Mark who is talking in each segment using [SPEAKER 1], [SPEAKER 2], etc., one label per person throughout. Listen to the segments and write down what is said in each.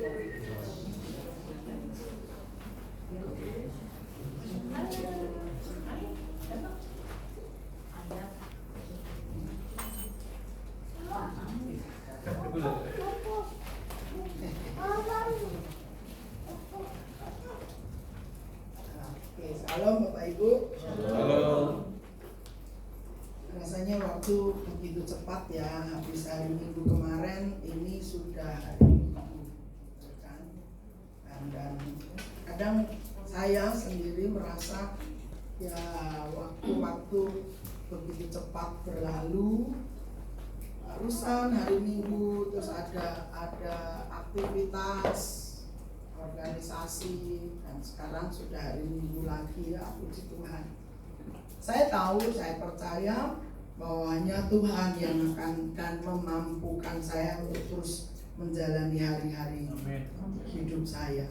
[SPEAKER 1] Halo Bapak Ibu.
[SPEAKER 2] Halo.
[SPEAKER 1] Rasanya waktu begitu cepat ya, habis hari Minggu kemarin ini sudah hari Minggu kan? Dan kadang saya sendiri merasa ya waktu begitu cepat berlalu. Barusan hari Minggu terus ada aktivitas organisasi dan sekarang sudah hari Minggu lagi, ya puji Tuhan. Saya tahu, saya percaya bahwa hanya Tuhan yang akan dan memampukan saya untuk terus menjalani hari-hari hidup saya.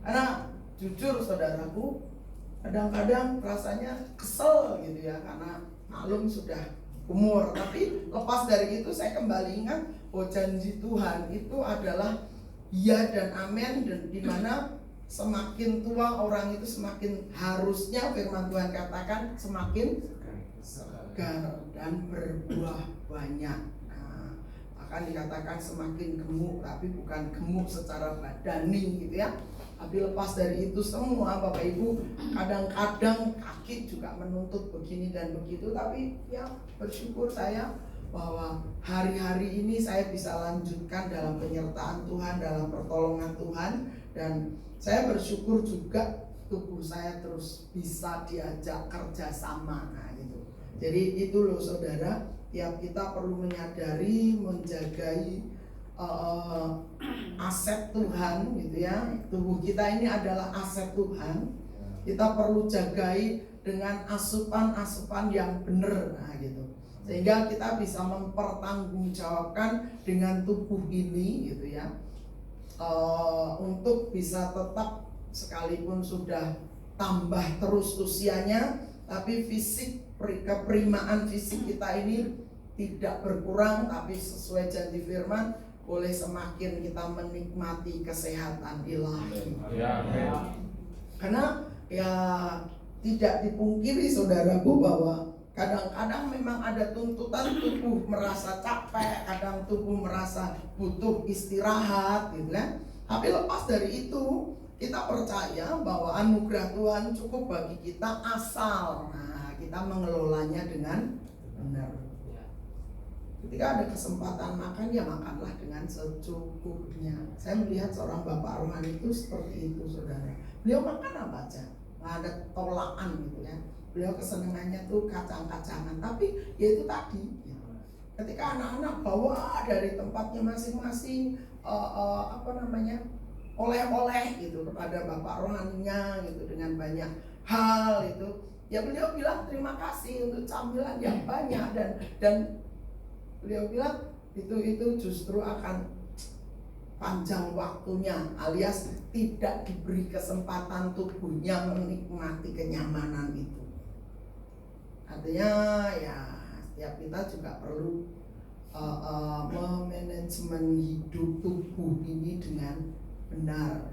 [SPEAKER 1] Karena jujur saudaraku, kadang-kadang rasanya kesel gitu ya, karena maklum sudah umur. Tapi lepas dari itu saya kembali ingat bahwa janji Tuhan itu adalah ya dan amin, dan dimana semakin tua orang itu semakin harusnya firman Tuhan katakan semakin segar dan berbuah banyak. Nah, akan dikatakan semakin gemuk, tapi bukan gemuk secara badani gitu ya. Tapi lepas dari itu semua Bapak Ibu, kadang-kadang kaki juga menuntut begini dan begitu. Tapi ya bersyukur saya bahwa hari-hari ini saya bisa lanjutkan dalam penyertaan Tuhan, dalam pertolongan Tuhan. Dan saya bersyukur juga tubuh saya terus bisa diajak kerjasama. Nah gitu. Jadi itu loh saudara, tiap kita perlu menyadari, menjagai aset Tuhan gitu ya. Tubuh kita ini adalah aset Tuhan. Kita perlu jagai dengan asupan-asupan yang benar. Nah gitu. Sehingga kita bisa mempertanggungjawabkan dengan tubuh ini gitu ya, untuk bisa tetap sekalipun sudah tambah terus usianya, tapi fisik, keperimaan fisik kita ini tidak berkurang, tapi sesuai janji firman boleh semakin kita menikmati kesehatan ilahi. Karena ya tidak dipungkiri saudaraku bahwa kadang-kadang memang ada tuntutan tubuh merasa capek, kadang tubuh merasa butuh istirahat gitu kan. Tapi lepas dari itu, kita percaya bahwa anugerah Tuhan cukup bagi kita asal kita mengelolanya dengan benar. Ketika ada kesempatan makan, ya makanlah dengan secukupnya. Saya melihat seorang bapak rohani itu seperti itu saudara. Beliau makan apa aja, nggak ada tolakan gitu ya. Beliau kesenangannya tuh kacang-kacangan, tapi ya itu tadi ya. Ketika anak-anak bawa dari tempatnya masing-masing oleh-oleh gitu kepada bapak rohaninya gitu dengan banyak hal itu, ya beliau bilang terima kasih untuk camilan yang banyak, dan beliau bilang itu justru akan panjang waktunya, alias tidak diberi kesempatan tubuhnya menikmati kenyamanan itu. Artinya ya setiap kita juga perlu memanajemen hidup tubuh ini dengan benar.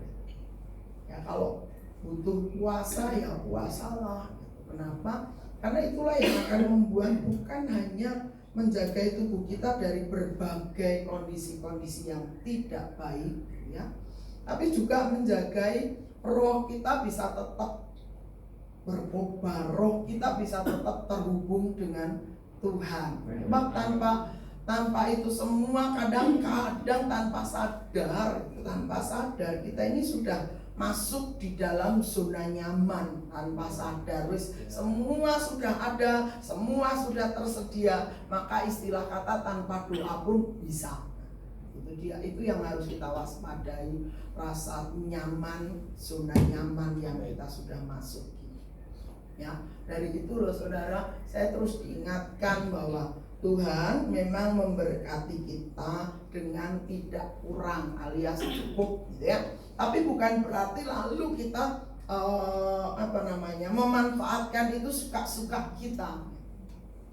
[SPEAKER 1] Ya kalau butuh puasa ya puasalah. Kenapa? Karena itulah yang akan membuat bukan hanya menjaga tubuh kita dari berbagai kondisi-kondisi yang tidak baik ya, tapi juga menjaga roh kita bisa tetap berubah, roh kita bisa tetap terhubung dengan Tuhan. Sebab tanpa itu semua kadang-kadang tanpa sadar kita ini sudah masuk di dalam zona nyaman tanpa sadar. Semua sudah ada, semua sudah tersedia, maka istilah kata tanpa doa pun bisa. Itu yang harus kita waspadai, rasa nyaman, zona nyaman yang kita sudah masuk. Ya, dari itu loh saudara, saya terus diingatkan bahwa Tuhan memang memberkati kita dengan tidak kurang alias cukup gitu ya. Tapi bukan berarti lalu kita memanfaatkan itu suka-suka kita.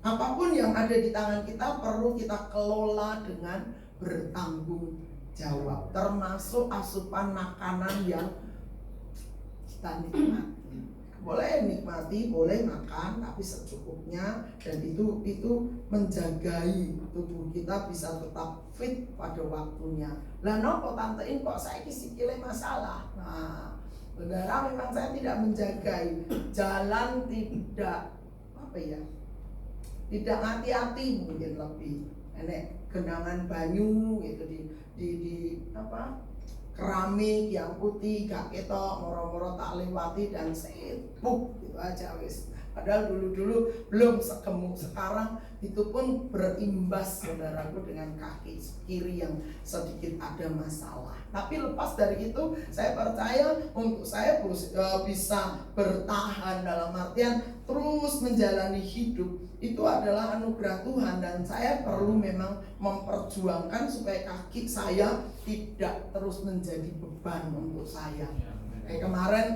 [SPEAKER 1] Apapun yang ada di tangan kita perlu kita kelola dengan bertanggung jawab, termasuk asupan makanan yang kita nikmati. Boleh nikmati, boleh makan, tapi secukupnya, dan itu menjagai tubuh kita bisa tetap fit pada waktunya. Lah nopo tantein kok saya sikile masalah. Nah, saudara, memang saya tidak menjagai, jalan tidak tidak hati-hati, mungkin lebih enek genangan banyu gitu di keramik yang putih gak ketok, moro-moro tak lewati dan sibuk gitu aja wis. Padahal dulu belum segemuk sekarang, itu pun berimbas saudaraku dengan kaki kiri yang sedikit ada masalah. Tapi lepas dari itu, saya percaya untuk saya bisa bertahan dalam artian terus menjalani hidup itu adalah anugerah Tuhan, dan saya perlu memang memperjuangkan supaya kaki saya tidak terus menjadi beban untuk saya. Kayak kemarin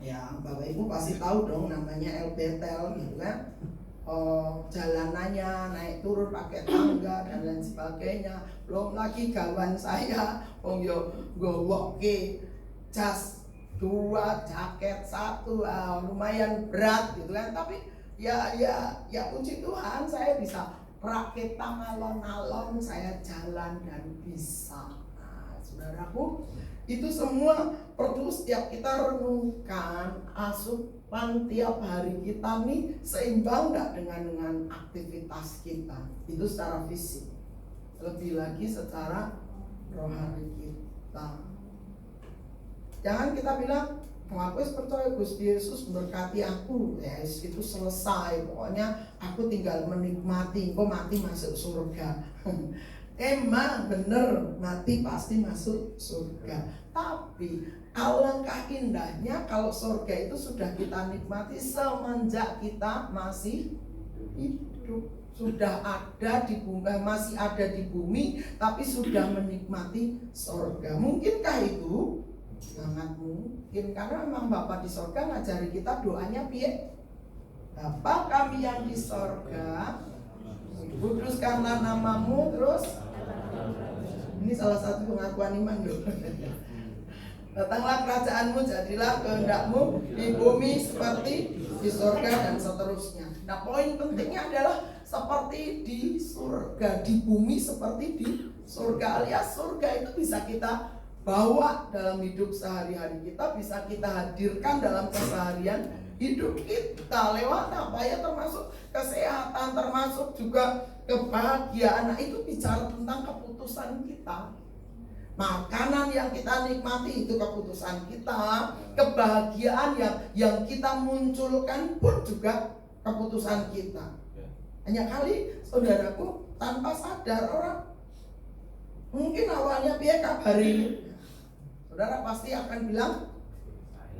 [SPEAKER 1] ya Bapak Ibu pasti tahu dong namanya LBTL gitu kan. Jalanannya naik turun pakai tangga dan lain sebagainya. Belum lagi gawan saya yo gowoke jas 2, jaket 1, lumayan berat gitu kan. Tapi ya puji Tuhan saya bisa rakit alon-alon, saya jalan dan bisa. Nah, saudaraku, itu semua perlu setiap kita renungkan, asupan tiap hari kita nih seimbang gak dengan aktivitas kita. Itu secara fisik, lebih lagi secara rohani kita. Jangan kita bilang, aku percaya Gusti Yesus berkati aku, ya itu selesai. Pokoknya aku tinggal menikmati, kok mati masuk surga. Emang bener, mati pasti masuk surga. Tapi alangkah indahnya kalau surga itu sudah kita nikmati semenjak kita masih hidup. Sudah ada di bumi, masih ada di bumi, tapi sudah menikmati surga. Mungkinkah itu? Sangat mungkin, karena memang Bapa di sorga ngajari kita doanya piye? Bapa kami yang di sorga, kuduskanlah namamu, terus ini salah satu pengakuan iman loh. Datanglah kerajaanmu, jadilah kehendakmu di bumi seperti di sorga, dan seterusnya. Nah, poin pentingnya adalah seperti di surga, di bumi seperti di surga, alias surga itu bisa kita bawa dalam hidup sehari-hari kita, bisa kita hadirkan dalam keseharian hidup kita lewat apa ya, termasuk kesehatan, termasuk juga kebahagiaan. Nah, itu bicara tentang keputusan kita. Makanan yang kita nikmati itu keputusan kita, kebahagiaan yang kita munculkan pun juga keputusan kita. Hanya kali saudaraku tanpa sadar orang mungkin awalnya piye kabari, saudara pasti akan bilang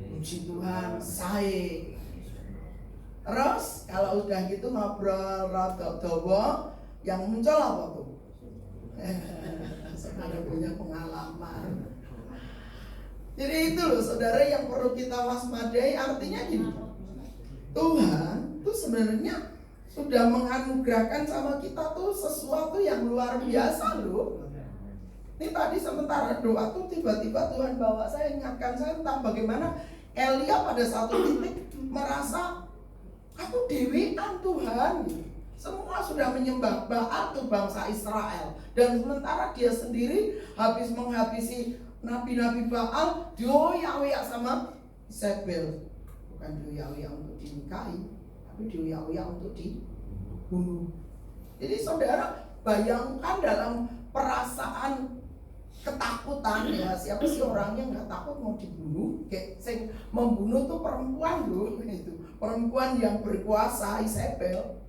[SPEAKER 1] puji Tuhan saya. Terus kalau udah gitu ngobrol rada dawa, yang muncul apa tuh? Saudara punya pengalaman. Jadi itu loh saudara yang perlu kita waspadai. Artinya gini, Tuhan tuh sebenarnya sudah menganugerahkan sama kita tuh sesuatu yang luar biasa loh. Ini tadi sementara doa tuh tiba-tiba Tuhan bawa saya, ingatkan saya tentang bagaimana Elia pada satu titik merasa aku dewean Tuhan. Semua sudah menyembah Baal tuh bangsa Israel, dan sementara dia sendiri habis menghabisi nabi-nabi Baal, dioyak-oyak sama Isabel. Bukan dioyak-oyak untuk dinikahi, tapi dioyak-oyak untuk dibunuh. Jadi saudara bayangkan dalam perasaan ketakutan ya, siapa sih orangnya nggak takut mau dibunuh? Kayak sing membunuh tuh perempuan loh, itu perempuan yang berkuasa, Isabel.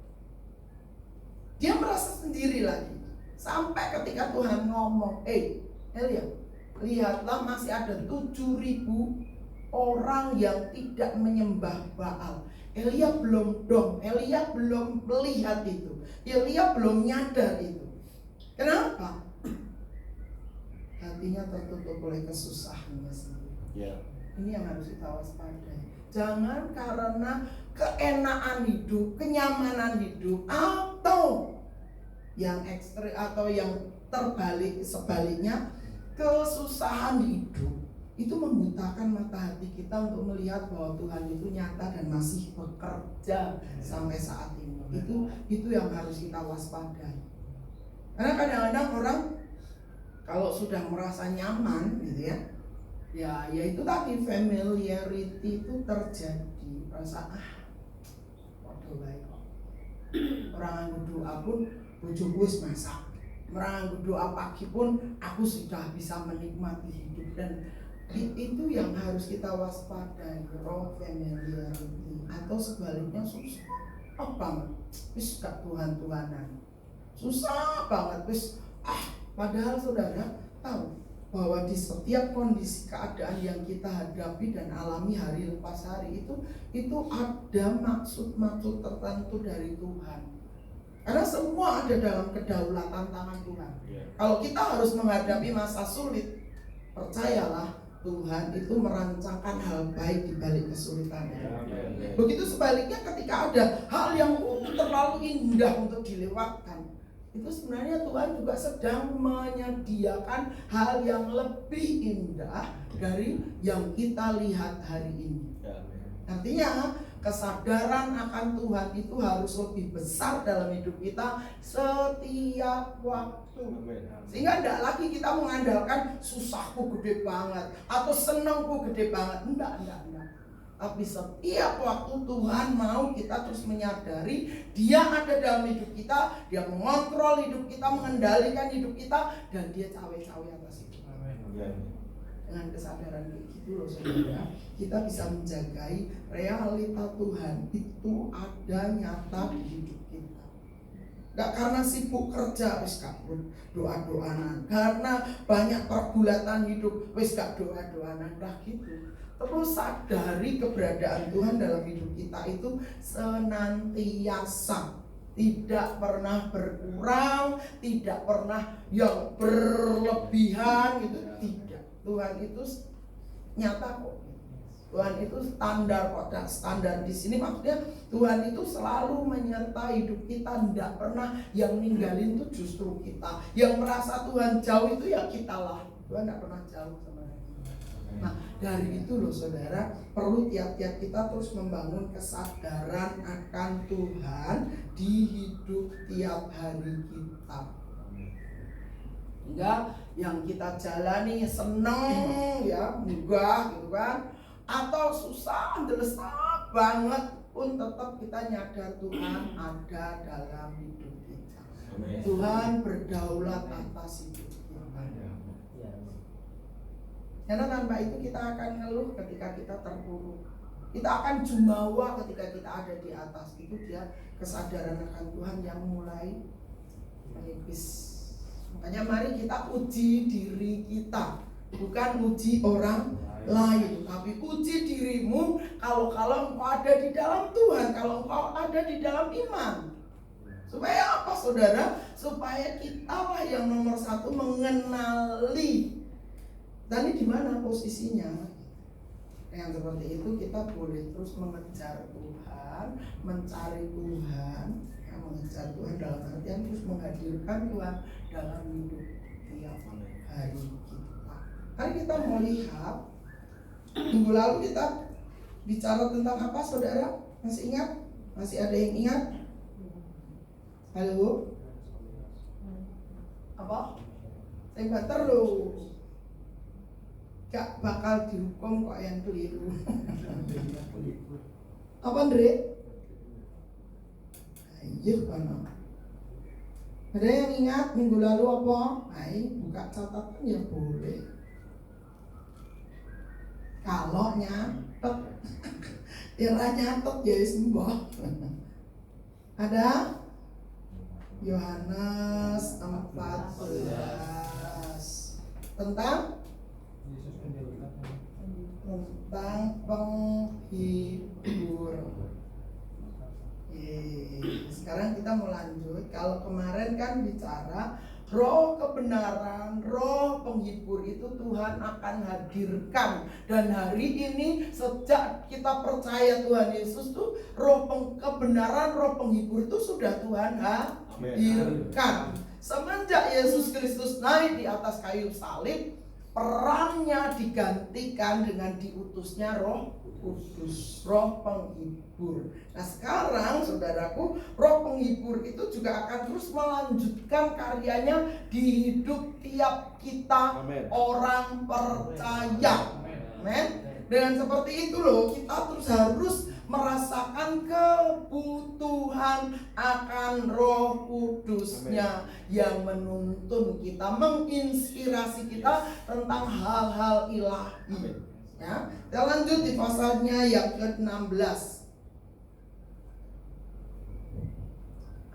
[SPEAKER 1] Dia merasa sendiri lagi, sampai ketika Tuhan ngomong, Elia, lihatlah masih ada 7.000 orang yang tidak menyembah Baal. Elia belum melihat itu, Elia belum nyadar itu. Kenapa? Hatinya tertutup oleh kesusahannya sendiri. Ini yang harus kita waspadai. Jangan karena keenaan hidup, kenyamanan hidup, atau yang ekstrim atau yang sebaliknya kesusahan hidup itu membutakan mata hati kita untuk melihat bahwa Tuhan itu nyata dan masih bekerja sampai saat ini. Itu yang harus kita waspadai. Karena kadang-kadang orang kalau sudah merasa nyaman gitu ya itu tadi familiarity itu terjadi, rasa waduh baik kok. Orang yang doa pun bojoku wis masak. Orang yang doa pagi pun aku sudah bisa menikmati hidup, dan itu yang harus kita waspadai, wrong familiarity. Atau sebaliknya susah banget, wis gak Tuhan-Tuhanan, susah banget wis padahal saudara tahu bahwa di setiap kondisi keadaan yang kita hadapi dan alami hari lepas hari itu ada maksud-maksud tertentu dari Tuhan. Karena semua ada dalam kedaulatan tangan Tuhan. Kalau kita harus menghadapi masa sulit, percayalah Tuhan itu merancangkan hal baik di balik kesulitan. Begitu sebaliknya ketika ada hal yang terlalu indah untuk dilewatkan, itu sebenarnya Tuhan juga sedang menyediakan hal yang lebih indah dari yang kita lihat hari ini. Artinya kesadaran akan Tuhan itu harus lebih besar dalam hidup kita setiap waktu. Sehingga tidak lagi kita mengandalkan susahku gede banget atau senangku gede banget. Enggak. Tapi setiap waktu Tuhan mau kita terus menyadari Dia ada dalam hidup kita, Dia mengontrol hidup kita, mengendalikan hidup kita, dan Dia cawe-cawe atas hidup kita. Dengan kesadaran kayak gitu loh saudara, kita bisa menjagai realita Tuhan itu ada nyata di hidup kita. Gak karena sibuk kerja wis gak doa-doanan, karena banyak pergulatan hidup wis gak doa-doanan, dah gitu. Terus sadari keberadaan Tuhan dalam hidup kita itu senantiasa, tidak pernah berkurang, tidak pernah yang berlebihan gitu, tidak. Tuhan itu nyata kok. Tuhan itu standar kok, dan standar di sini maksudnya Tuhan itu selalu menyertai hidup kita, tidak pernah yang ninggalin itu justru kita. Yang merasa Tuhan jauh itu ya kita lah. Tuhan tidak pernah jauh sama kita. Nah dari itu loh saudara, perlu tiap-tiap kita terus membangun kesadaran akan Tuhan di hidup tiap hari kita. Hingga yang kita jalani seneng ya, megah gitu kan, atau susah, desak banget pun tetap kita nyadar Tuhan ada dalam hidup kita. Tuhan berdaulat atas hidup kita. Karena tanpa itu kita akan ngeluh ketika kita terpuruk. Kita akan jumawa ketika kita ada di atas. Itu dia kesadaran akan Tuhan yang mulai menipis. Makanya mari kita uji diri kita, bukan uji orang lain, tapi uji dirimu. Kalau engkau ada di dalam Tuhan, kalau engkau ada di dalam iman. Supaya apa saudara? Supaya kita lah yang nomor satu mengenali. Dan ini di mana posisinya? Yang seperti itu kita boleh terus mengejar Tuhan, mencari Tuhan. Mengejar Tuhan dalam artian terus menghadirkan Tuhan dalam hidup tiap hari kita. Hari kita mau lihat minggu lalu kita bicara tentang apa saudara? Masih ingat? Masih ada yang ingat? Halo? Apa? Saya bater loh. Gak bakal dihukum kok yang keliru. Apa Andre? Iya kan. Ada yang ingat minggu lalu apa? Ayo buka catatan ya boleh. Kalau nyatet, ya nyatet ya sembuh. Ada? Yohanes 14 tentang penghibur. Sekarang kita mau lanjut. Kalau kemarin kan bicara roh kebenaran, roh penghibur itu Tuhan akan hadirkan. Dan hari ini sejak kita percaya Tuhan Yesus tuh roh kebenaran, roh penghibur itu sudah Tuhan hadirkan. semenjak Yesus Kristus naik di atas kayu salib, perannya digantikan dengan diutusnya Roh Kudus, Roh penghibur. Nah sekarang saudaraku, Roh penghibur itu juga akan terus melanjutkan karyanya di hidup tiap kita. Amen. Orang percaya. Amen. Dengan seperti itu loh, kita terus harus merasakan kebutuhan akan Roh Kudusnya. Amen. Yang menuntun kita, menginspirasi kita tentang hal-hal ilahi. Amen. Ya, kita lanjut di pasalnya yang ke-16.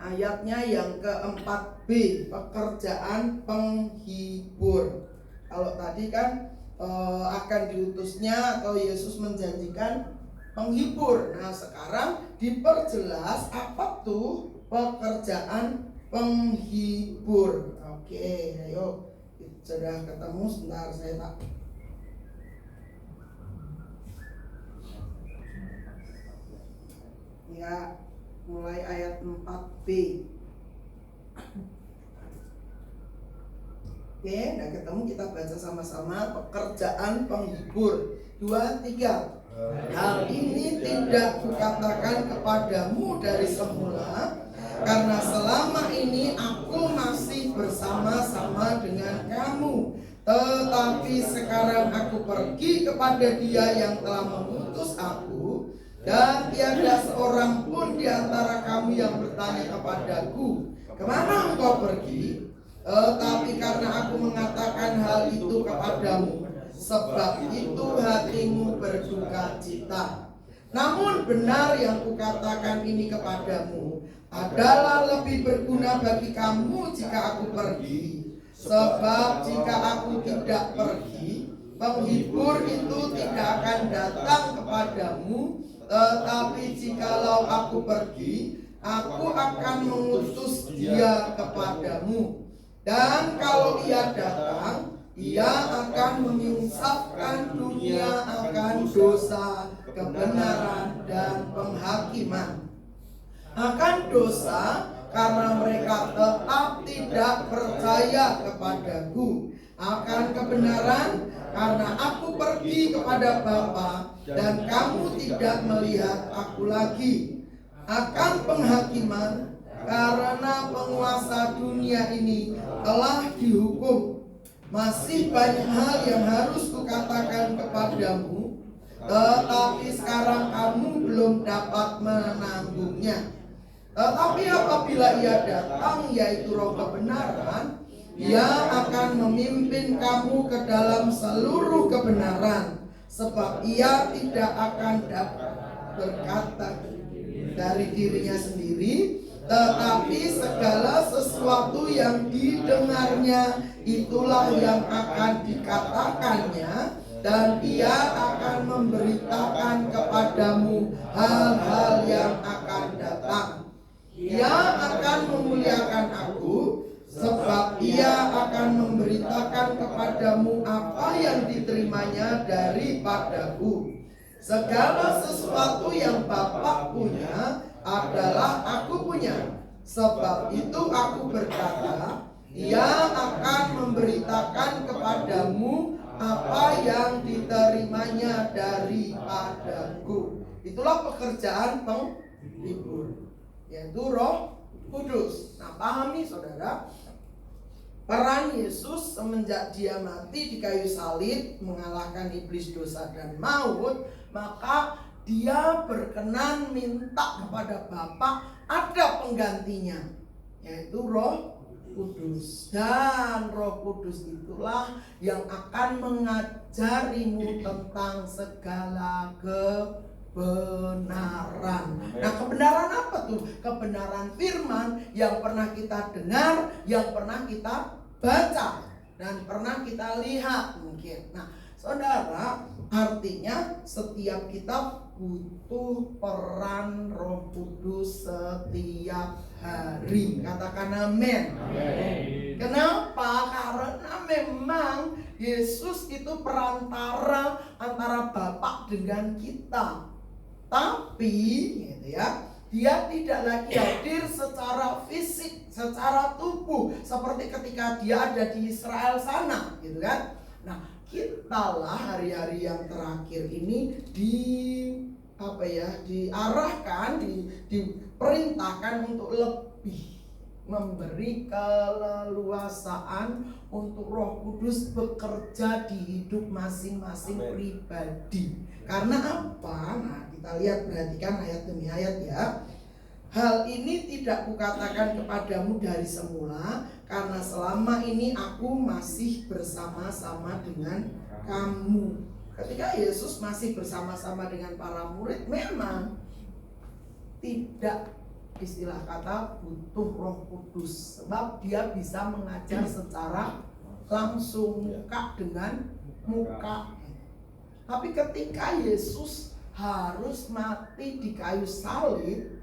[SPEAKER 1] Ayatnya yang ke-4b, pekerjaan penghibur. Kalau tadi kan akan diutusnya atau Yesus menjanjikan penghibur. Nah sekarang diperjelas apa tuh pekerjaan penghibur. Oke, ayo sudah ketemu, sebentar saya tak. Ya, mulai ayat 4b. Oke, nah ketemu, kita baca sama-sama pekerjaan penghibur. 2, 3. Hal ini tidak kukatakan kepadamu dari semula, karena selama ini aku masih bersama-sama dengan kamu. Tetapi sekarang aku pergi kepada Dia yang telah mengutus aku, dan tiada seorang pun di antara kamu yang bertanya kepadaku, kemana engkau pergi? Tapi karena aku mengatakan hal itu kepadamu, sebab itu hatimu berduka cita. Namun benar yang kukatakan ini kepadamu adalah lebih berguna bagi kamu jika aku pergi. Sebab jika aku tidak pergi, penghibur itu tidak akan datang kepadamu. Tetapi jikalau aku pergi, aku akan mengutus Dia kepadamu. Dan kalau Ia datang, Ia akan menginsafkan dunia akan dosa, kebenaran, dan penghakiman. Akan dosa karena mereka tetap tidak percaya kepadaku. Akan kebenaran karena aku pergi kepada Bapa dan kamu tidak melihat aku lagi. Akan penghakiman karena penguasa dunia ini telah dihukum. Masih banyak hal yang harus kukatakan kepadamu, tetapi sekarang kamu belum dapat menanggungnya. Tetapi apabila Ia datang, yaitu Roh kebenaran, Ia akan memimpin kamu ke dalam seluruh kebenaran, sebab Ia tidak akan dapat berkata dari dirinya sendiri, tetapi segala sesuatu yang didengarnya itulah yang akan dikatakannya, dan Ia akan memberitakan kepadamu hal-hal yang akan datang. Ia akan memuliakan aku, sebab Ia akan memberitakan kepadamu apa yang diterimanya daripadaku. Segala sesuatu yang Bapa punya adalah aku punya. Sebab itu aku berkata, Ia akan memberitakan kepadamu apa yang diterimanya daripadaku. Itulah pekerjaan penghibur, yaitu Roh Kudus. Nah, pahami saudara, peran Yesus semenjak Dia mati di kayu salib mengalahkan iblis, dosa, dan maut, maka Dia berkenan minta kepada Bapa ada penggantinya, yaitu Roh Kudus. Dan Roh Kudus itulah yang akan mengajarimu tentang segala kebenaran. Nah, kebenaran apa tuh? Kebenaran firman yang pernah kita dengar, yang pernah kita baca, dan pernah kita lihat mungkin. Nah, saudara, artinya setiap kita butuh peran Roh Kudus setiap hari. Katakan amin. Kenapa? Karena memang Yesus itu perantara antara Bapa dengan kita. Tapi gitu ya, Dia tidak lagi hadir secara fisik, secara tubuh, seperti ketika dia ada di Israel sana, gitu kan. Nah, kitalah hari-hari yang terakhir ini diarahkan, diperintahkan untuk lebih memberi keleluasaan untuk Roh Kudus bekerja di hidup masing-masing pribadi. Karena apa? Nah, kita lihat, perhatikan ayat demi ayat ya. Hal ini tidak kukatakan kepadamu dari semula, karena selama ini aku masih bersama-sama dengan kamu. Ketika Yesus masih bersama-sama dengan para murid, memang tidak, istilah kata, butuh Roh Kudus, sebab dia bisa mengajar secara langsung, muka dengan muka. Tapi ketika Yesus harus mati di kayu salib,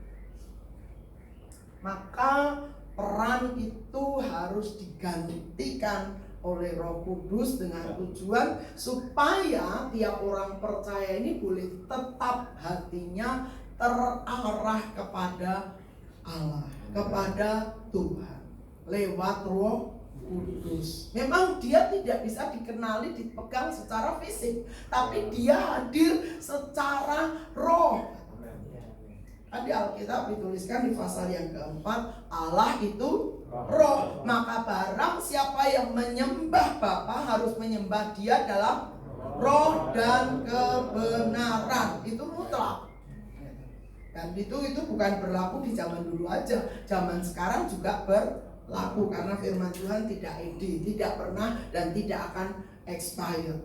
[SPEAKER 1] maka peran itu harus digantikan oleh Roh Kudus dengan tujuan supaya tiap orang percaya ini boleh tetap hatinya terarah kepada Allah, kepada Tuhan lewat Roh Kudus. Memang dia tidak bisa dikenali, dipegang secara fisik, tapi dia hadir secara roh. Di Alkitab dituliskan di pasal yang keempat, Allah itu roh. Maka barang siapa yang menyembah Bapa harus menyembah dia dalam roh dan kebenaran. Itu mutlak. Dan itu bukan berlaku di zaman dulu aja, zaman sekarang juga berlaku, karena firman Tuhan tidak pernah dan tidak akan expire.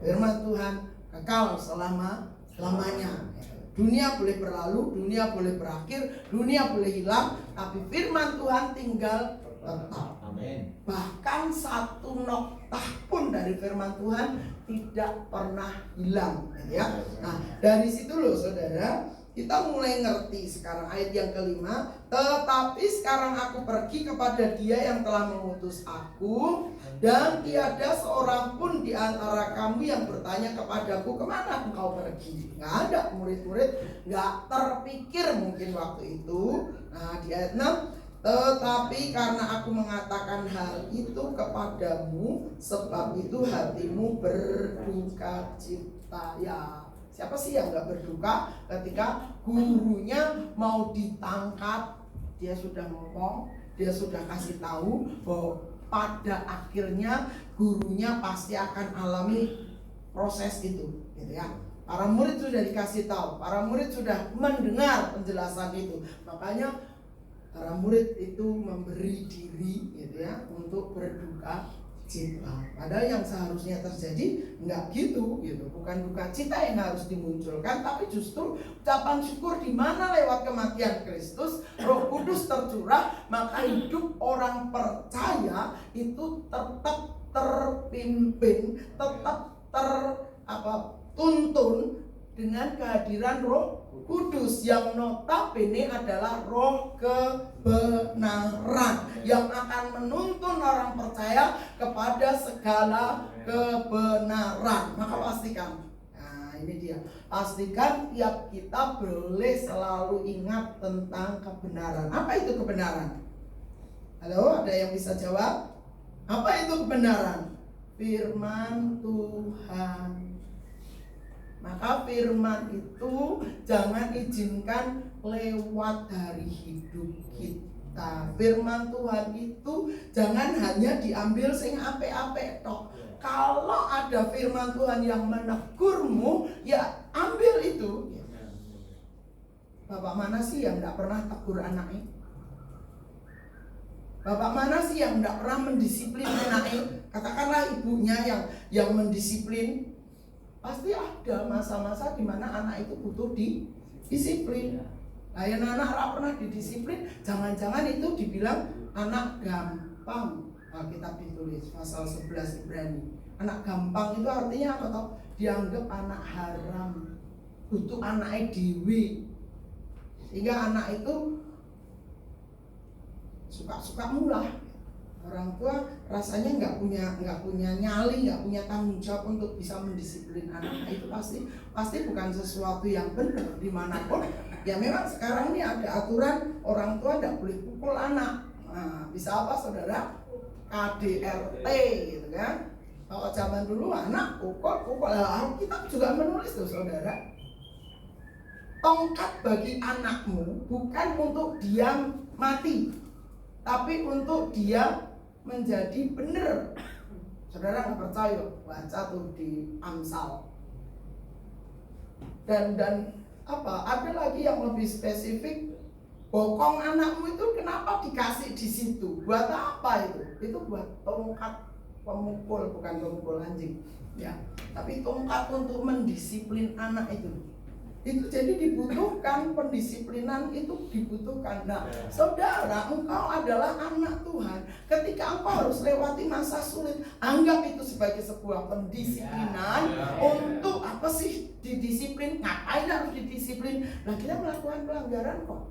[SPEAKER 1] Firman Tuhan kekal selama-lamanya. Dunia boleh berlalu, dunia boleh berakhir, dunia boleh hilang, tapi firman Tuhan tinggal tetap. Amin. Bahkan satu noktah pun dari firman Tuhan tidak pernah hilang, ya. Nah, dari situ loh saudara, kita mulai ngerti sekarang ayat yang kelima. Tetapi sekarang aku pergi kepada dia yang telah mengutus aku, dan tiada seorang pun di antara kamu yang bertanya kepadaku, kemana engkau pergi? Nggak ada, murid-murid nggak terpikir mungkin waktu itu. Nah, di ayat 6, tetapi karena aku mengatakan hal itu kepadamu, sebab itu hatimu berduka cita. Ya, siapa sih yang gak berduka ketika gurunya mau ditangkap? Dia sudah ngomong, dia sudah kasih tahu bahwa pada akhirnya gurunya pasti akan alami proses itu, gitu ya. Para murid sudah dikasih tahu, para murid sudah mendengar penjelasan itu. Makanya para murid itu memberi diri, gitu ya, untuk berduka cita. Padahal yang seharusnya terjadi enggak gitu. Bukan duka cita yang harus dimunculkan, tapi justru ucapan syukur, di mana lewat kematian Kristus Roh Kudus tercurah, maka hidup orang percaya itu tetap terpimpin, tetap tuntun dengan kehadiran Roh Kudus yang notabene adalah roh kebenaran yang akan menuntun orang percaya kepada segala kebenaran. Maka pastikan, nah ini dia, pastikan tiap kita boleh selalu ingat tentang kebenaran. Apa itu kebenaran? Halo, ada yang bisa jawab? Apa itu kebenaran? Firman Tuhan. Maka firman itu jangan izinkan lewat dari hidup kita. Firman Tuhan itu jangan hanya diambil sing apik-apik tok. Kalau ada firman Tuhan yang menegurmu, ya ambil itu. Bapak mana sih yang tidak pernah tegur anaknya? Bapak mana sih yang tidak pernah mendisiplin anaknya? Katakanlah ibunya yang mendisiplin. Pasti ada masa-masa di mana anak itu butuh disiplin. Nah, yang anak pernah didisiplin, jangan-jangan itu dibilang anak gampang. Alkitab ditulis pasal 11 Ibrani. Anak gampang itu artinya apa toh? Dianggap anak haram, butuh anaknya dewi. Sehingga anak itu suka-suka mulah. Orang tua rasanya nggak punya nyali, nggak punya tanggung jawab untuk bisa mendisiplin anak. Itu pasti bukan sesuatu yang benar dimanapun Ya memang sekarang ini ada aturan orang tua tidak boleh pukul anak. Nah, bisa apa saudara? KDRT gitu kan. Kalau zaman dulu anak pukul. Alkitab juga menulis tuh saudara. Tongkat bagi anakmu bukan untuk dia mati, tapi untuk dia menjadi benar. Saudara nggak percaya? Baca tuh di Amsal. Dan apa? Ada lagi yang lebih spesifik. Bokong anakmu itu kenapa dikasih di situ? Buat apa itu? Itu buat tongkat pemukul, bukan pemukul anjing. Ya, tapi tongkat untuk mendisiplin anak itu. Itu jadi dibutuhkan, pendisiplinan itu dibutuhkan. Nah, saudara, engkau adalah anak Tuhan. Ketika engkau harus lewati masa sulit, anggap itu sebagai sebuah pendisiplinan. Untuk apa sih didisiplin? Ngapain harus didisiplin? Nah, kita melakukan pelanggaran kok.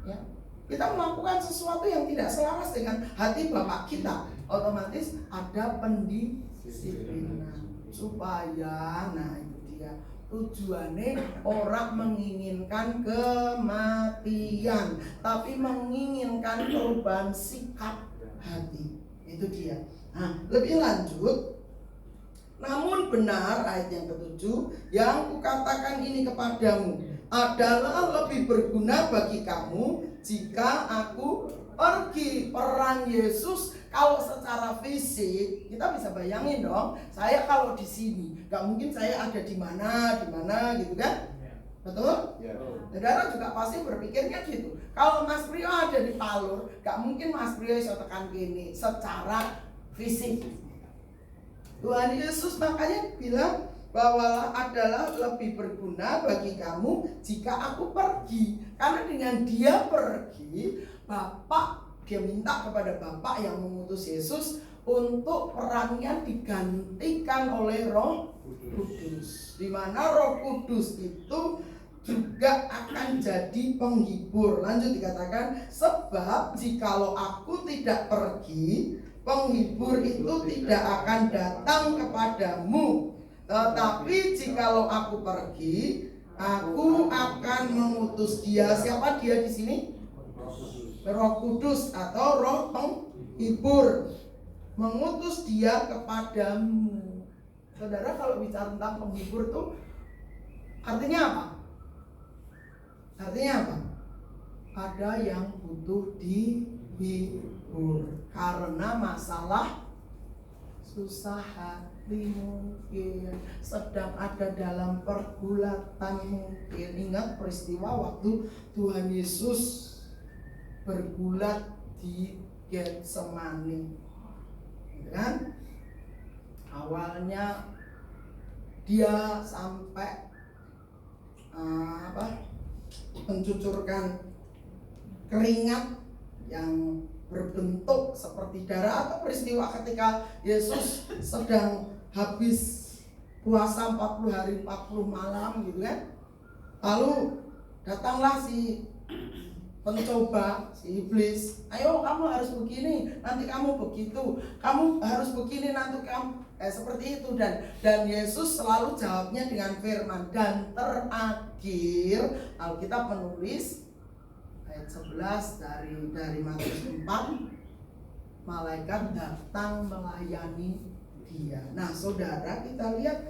[SPEAKER 1] Ya, kita melakukan sesuatu yang tidak selaras dengan hati Bapak kita, otomatis ada pendisiplinan supaya, nah itu dia tujuannya, orang menginginkan kematian, tapi menginginkan perubahan sikap hati. Itu dia. Nah, lebih lanjut, namun benar, ayat yang ke-7, yang kukatakan ini kepadamu adalah lebih berguna bagi kamu jika aku pergi. Peran Yesus kalau secara fisik kita bisa bayangin dong. Saya kalau di sini, nggak mungkin saya ada di mana gitu kan? Betul? Saudara juga pasti berpikirnya gitu. Kalau Mas Priyo ada di Palur, nggak mungkin Mas Priyo bisa tekan gini secara fisik. Tuhan Yesus makanya bilang bahwa adalah lebih berguna bagi kamu jika aku pergi. Karena dengan dia pergi, dia minta kepada Bapa yang mengutus Yesus untuk perannya digantikan oleh Roh Kudus. Di mana Roh Kudus itu juga akan jadi penghibur. Lanjut dikatakan, sebab jikalau aku tidak pergi, penghibur itu tidak akan datang kepadamu. Tetapi jikalau aku pergi, aku akan mengutus dia. Siapa dia di sini? Roh Kudus atau Roh Penghibur. Mengutus dia kepadamu. Saudara, kalau bicara tentang penghibur itu artinya apa? Artinya apa? Ada yang butuh dihibur karena masalah susah hati, mungkin sedang ada dalam pergulatan, mungkin. Ingat peristiwa waktu Tuhan Yesus bergulat di Getsemani, kan? Awalnya dia sampai mencucurkan keringat yang berbentuk seperti darah, atau peristiwa ketika Yesus sedang habis puasa 40 hari 40 malam gitu kan. Lalu datanglah si pencoba, si iblis, ayo kamu harus begini, nanti kamu begitu, kamu harus begini, nanti kamu seperti itu. Dan Yesus selalu jawabnya dengan firman. Dan terakhir Alkitab menulis ayat 11 dari Matius 4, malaikat datang melayani dia. Nah saudara, kita lihat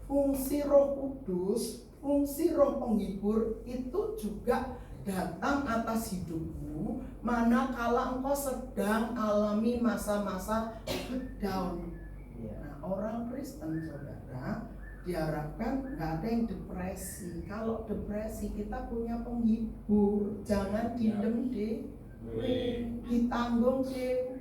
[SPEAKER 1] fungsi Roh Kudus, fungsi Roh Penghibur itu juga datang atas hidupmu manakala engkau sedang alami masa-masa down. Nah, orang Kristen saudara diharapkan nggak ada yang depresi. Kalau depresi kita punya penghibur, jangan didem deh, ditanggung deh.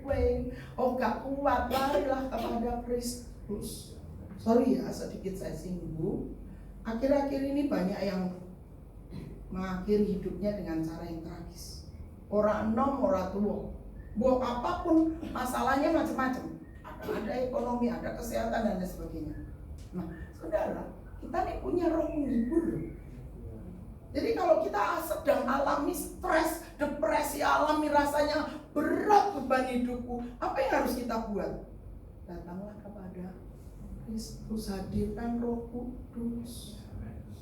[SPEAKER 1] Oh nggak kuat, larilah kepada Kristus. Sorry ya, sedikit saya singgung. Akhir-akhir ini banyak yang mengakhiri hidupnya dengan cara yang tragis. Orang enom, orang tua, buat apapun masalahnya macam-macam. Ada ekonomi, ada kesehatan dan lain sebagainya. Nah, saudara, kita nih punya roh penghibur loh. Jadi kalau kita sedang alami stres, depresi, alami rasanya berat beban hidupku, apa yang harus kita buat? Datanglah kepada Kristus, hadirkan Roh Kudus.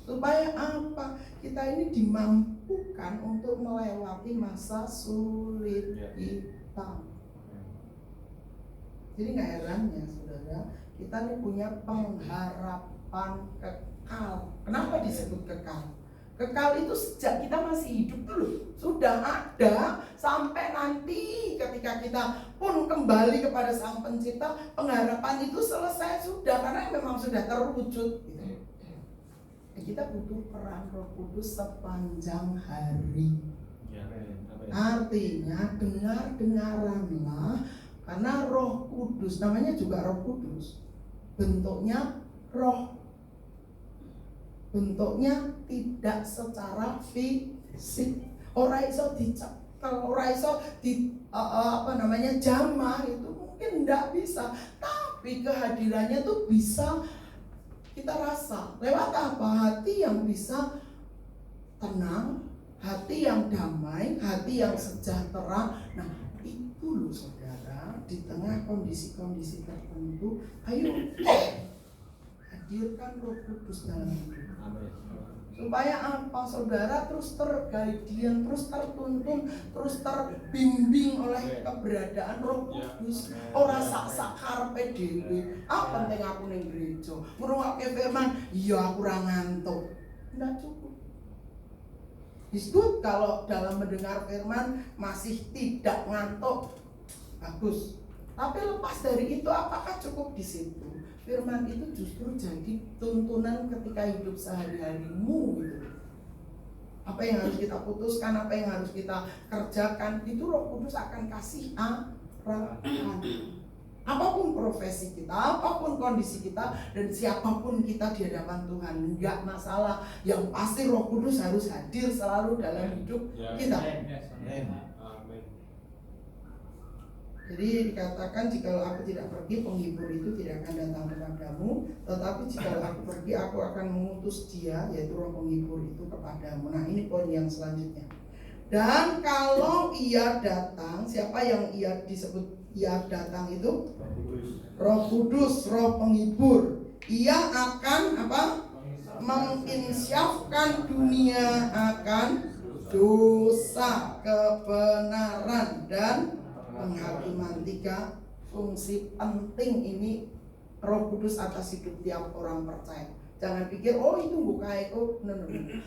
[SPEAKER 1] Supaya apa? Kita ini dimampukan untuk melewati masa sulit kita. Jadi nggak heran ya saudara, kita ini punya pengharapan kekal. Kenapa disebut kekal? Kekal itu sejak kita masih hidup dulu sudah ada, sampai nanti ketika kita pun kembali kepada Sang Pencipta, pengharapan itu selesai sudah, karena memang sudah terwujud gitu. Kita butuh peran Roh Kudus sepanjang hari. Artinya dengar-dengaranlah, karena Roh Kudus, namanya juga Roh Kudus, bentuknya roh, bentuknya tidak secara fisik. Ora iso dicekel, ora iso di jamah, itu mungkin tidak bisa, tapi kehadirannya tuh bisa kita rasa lewat apa? Hati yang bisa tenang, hati yang damai, hati yang sejahtera. Nah, itu loh saudara, di tengah kondisi-kondisi tertentu, ayo hadirkan Roh Kudus dalam hidup. Supaya apa? Saudara terus terguidance, terus tertuntun, terus terbimbing oleh keberadaan Roh Kudus. Ora sak-sak karepe dhewe. Apa penting aku ning gereja? Ngrungokke firman, iya aku ora ngantuk. Enggak cukup. Disebut kalau dalam mendengar firman masih tidak ngantuk, bagus. Tapi lepas dari itu, apakah cukup di situ? Firman itu justru jadi tuntunan ketika hidup sehari-harimu gitu. Apa yang harus kita putuskan, apa yang harus kita kerjakan, itu Roh Kudus akan kasih arahan. Apapun profesi kita, apapun kondisi kita, dan siapapun kita di hadapan Tuhan, enggak masalah. Yang pasti Roh Kudus harus hadir selalu dalam hidup kita. Jadi dikatakan, jikalau aku tidak pergi, penghibur itu tidak akan datang kepadamu. Tetapi jikalau aku pergi, aku akan mengutus dia, yaitu Roh penghibur itu kepadamu. Nah, ini poin yang selanjutnya. Dan kalau ia datang, siapa yang ia disebut ia datang itu? Roh Kudus, Roh penghibur. Ia akan apa? Menginsyafkan dunia akan dosa, kebenaran, dan penghakiman. 3 fungsi penting ini Roh Kudus atas hidup tiap orang percaya. Jangan pikir itu bukan no.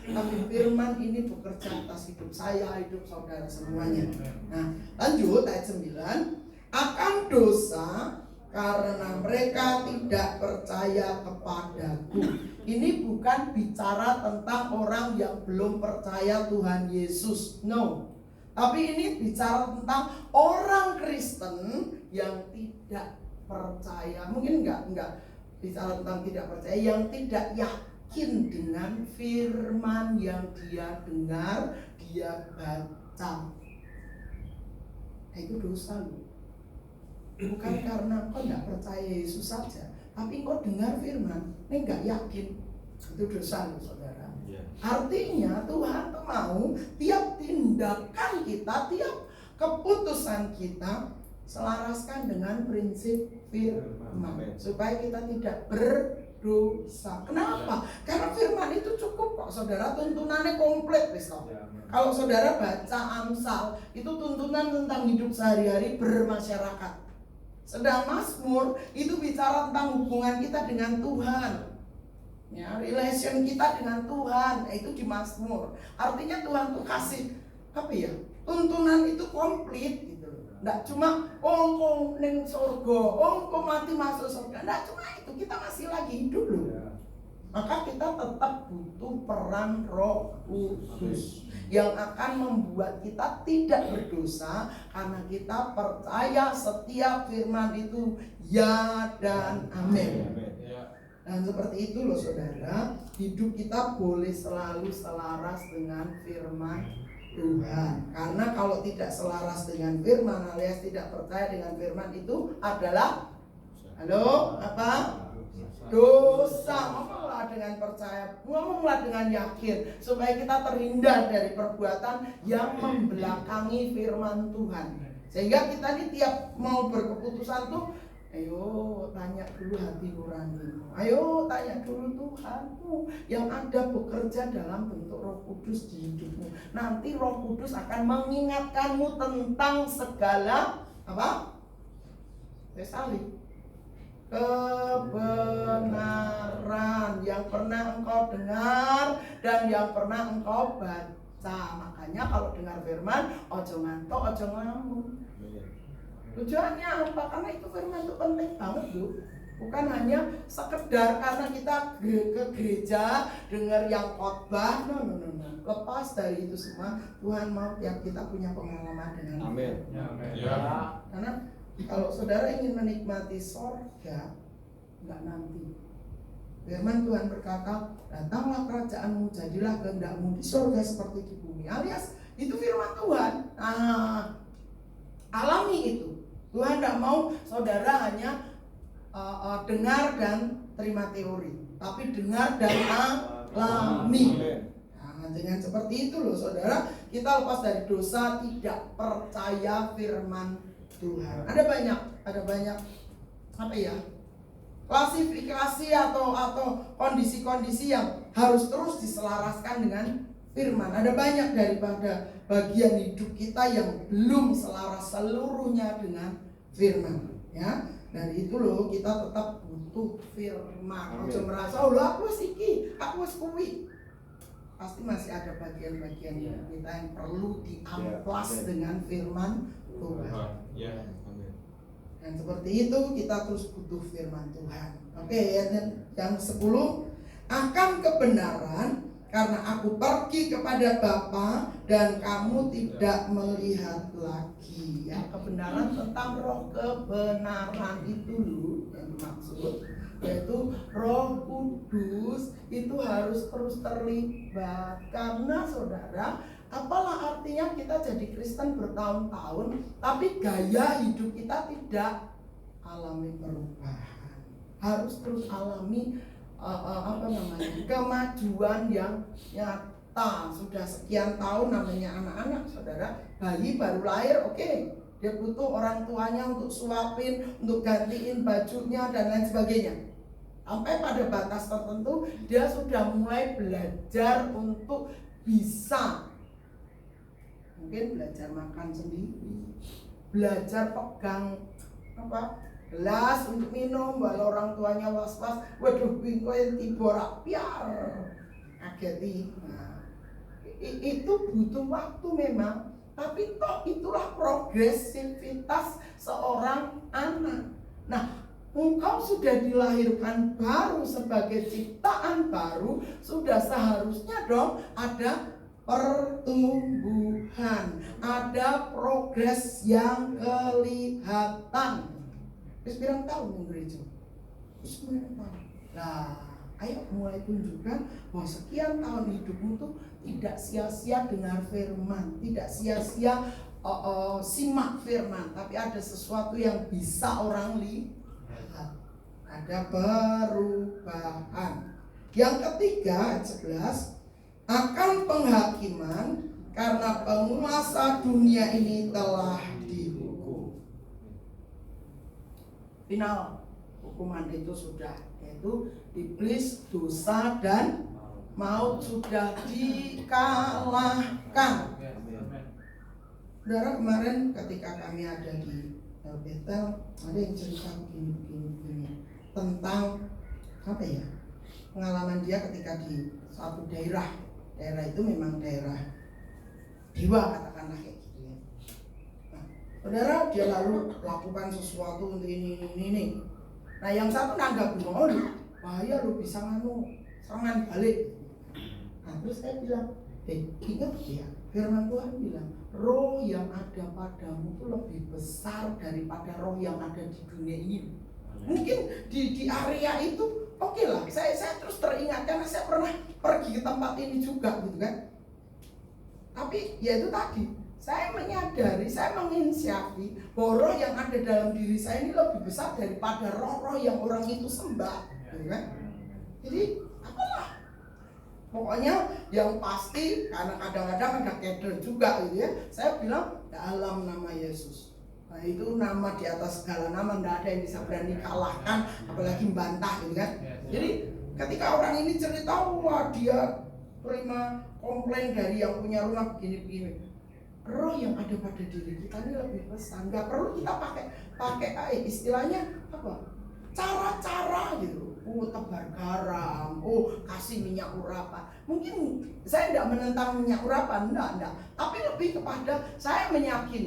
[SPEAKER 1] Tapi firman ini bekerja atas hidup saya, hidup saudara semuanya. Nah, lanjut ayat 9. Akan dosa karena mereka tidak percaya kepadaku. Ini bukan bicara tentang orang yang belum percaya Tuhan Yesus, no. Tapi ini bicara tentang orang Kristen yang tidak percaya. Mungkin enggak bicara tentang tidak percaya, yang tidak yakin dengan firman yang dia dengar, dia baca. Nah, itu dosa loh. Bukan karena kau enggak percaya Yesus saja, tapi kau dengar firman, ini enggak yakin. Itu dosa loh saudara. Artinya Tuhan tuh mau tiap tindakan kita, tiap keputusan kita selaraskan dengan prinsip firman, supaya kita tidak berdosa. Kenapa? Karena firman itu cukup kok saudara, tuntunannya komplit besok. Kalau saudara baca Amsal, itu tuntunan tentang hidup sehari-hari bermasyarakat. Sedang Mazmur itu bicara tentang hubungan kita dengan Tuhan, ya, relation kita dengan Tuhan, itu di Mazmur. Artinya Tuhan tuh kasih apa ya? Tuntunan itu komplit gitu. Enggak cuma kau neng surga, kau mati masuk surga. Enggak cuma itu, kita masih lagi hidup loh. Maka kita tetap butuh peran Roh Kudus yang akan membuat kita tidak berdosa, karena kita percaya setiap firman itu ya dan amin. Dan seperti itu loh saudara, hidup kita boleh selalu selaras dengan firman Tuhan. Karena kalau tidak selaras dengan firman, alias tidak percaya dengan firman, itu adalah dosa. Ngomonglah dengan percaya, ngomonglah dengan yakin, supaya kita terhindar dari perbuatan yang membelakangi firman Tuhan. Sehingga kita ini tiap mau berkeputusan tuh Ayo tanya dulu hati nuranimu. Ayo tanya dulu Tuhanmu yang ada bekerja dalam bentuk Roh Kudus di hidupmu. Nanti Roh Kudus akan mengingatkanmu tentang segala apa? Salih. Kebenaran yang pernah engkau dengar dan yang pernah engkau baca. Makanya kalau dengar firman, ojo ngantuk, ojo ngelamun. Tujuannya apa? Karena itu firman itu penting banget, Bu. Bukan hanya sekedar karena kita ke gereja dengar yang khotbah, no. Lepas dari itu semua, Tuhan mau yang kita punya pengalaman dengan
[SPEAKER 2] Amin.
[SPEAKER 1] Ya. Karena kalau saudara ingin menikmati sorga, enggak nanti. Firman Tuhan berkata, datanglah kerajaanmu, jadilah kehendakmu di sorga seperti di bumi. Alias itu firman Tuhan. Nah, alami itu. Tuhan tidak mau saudara hanya dengar dan terima teori, tapi dengar dan alami. Nah, dengan seperti itu loh saudara, kita lepas dari dosa, tidak percaya firman Tuhan. Ada banyak apa ya? Klasifikasi atau kondisi-kondisi yang harus terus diselaraskan dengan firman. Ada banyak daripada bagian hidup kita yang belum selaras seluruhnya dengan firman, ya. Dari itu loh kita tetap butuh firman. Ojo merasa, "Oh, aku iki, aku wis kuwi." Pasti masih ada bagian-bagian kita yang perlu diamplas dengan firman Tuhan. Dan seperti itu kita terus butuh firman Tuhan. Oke, yang 10, akan kebenaran karena aku pergi kepada Bapa dan kamu tidak melihat lagi. Ya, kebenaran tentang roh kebenaran itu loh yang dimaksud, yaitu Roh Kudus itu harus terus terlibat. Karena saudara, apalah artinya kita jadi Kristen bertahun-tahun tapi gaya hidup kita tidak alami perubahan. Harus terus alami kemajuan yang nyata. Sudah sekian tahun namanya anak-anak saudara, bayi baru lahir, oke, dia butuh orang tuanya untuk suapin, untuk gantiin bajunya dan lain sebagainya. Sampai pada batas tertentu dia sudah mulai belajar untuk bisa mungkin belajar makan sendiri, belajar pegang gelas untuk minum, walau orang tuanya was-was, waduh kowe tiba ora piar ageti. Nah, itu butuh waktu memang, tapi toh itulah progresivitas seorang anak. Nah, engkau sudah dilahirkan baru sebagai ciptaan baru, sudah seharusnya dong ada pertumbuhan, ada progres yang kelihatan. Terus pirang tahun yang gereja? Terus tahun. Nah, ayo mulai tunjukkan bahwa sekian tahun hidupmu tuh tidak sia-sia dengar firman, tidak sia-sia simak firman, tapi ada sesuatu yang bisa orang lihat. Ada perubahan. Yang ketiga, 11, akan penghakiman karena penguasa dunia ini telah dihukum. Final hukuman itu sudah, yaitu iblis, dosa dan maut sudah dikalahkan. Saudara, kemarin ketika kami ada di Betel, ada yang cerita begini tentang apa ya, pengalaman dia ketika di suatu daerah itu memang daerah dewa, katakanlah kayak gitu ya. Nah, saudara, dia lalu lakukan sesuatu untuk ini. Nah, yang satu nanggap, oh bahaya lu bisa serangan balik. Nah, terus saya bilang, ingat ya, firman Tuhan bilang, roh yang ada padamu itu lebih besar daripada roh yang ada di dunia ini. Mungkin di area itu oke lah, saya terus teringat karena saya pernah pergi ke tempat ini juga gitu kan. Tapi ya itu tadi, saya menyadari, saya menginisiasi bahwa roh yang ada dalam diri saya ini lebih besar daripada roh-roh yang orang itu sembah gitu kan. Jadi apalah, pokoknya yang pasti, karena kadang-kadang ada keder juga gitu ya, saya bilang dalam nama Yesus, Nah, itu nama di atas segala nama, nggak ada yang bisa berani kalahkan, apalagi membantah gitu kan. Jadi ketika orang ini cerita, wah dia terima komplain dari yang punya rumah begini-begini, roh yang ada pada diri kita ini lebih besar. Nggak perlu kita pakai istilahnya apa, cara-cara gitu. Tebar garam, kasih minyak urapan. Mungkin saya tidak menentang minyak urapan, enggak. Tapi lebih kepada saya meyakini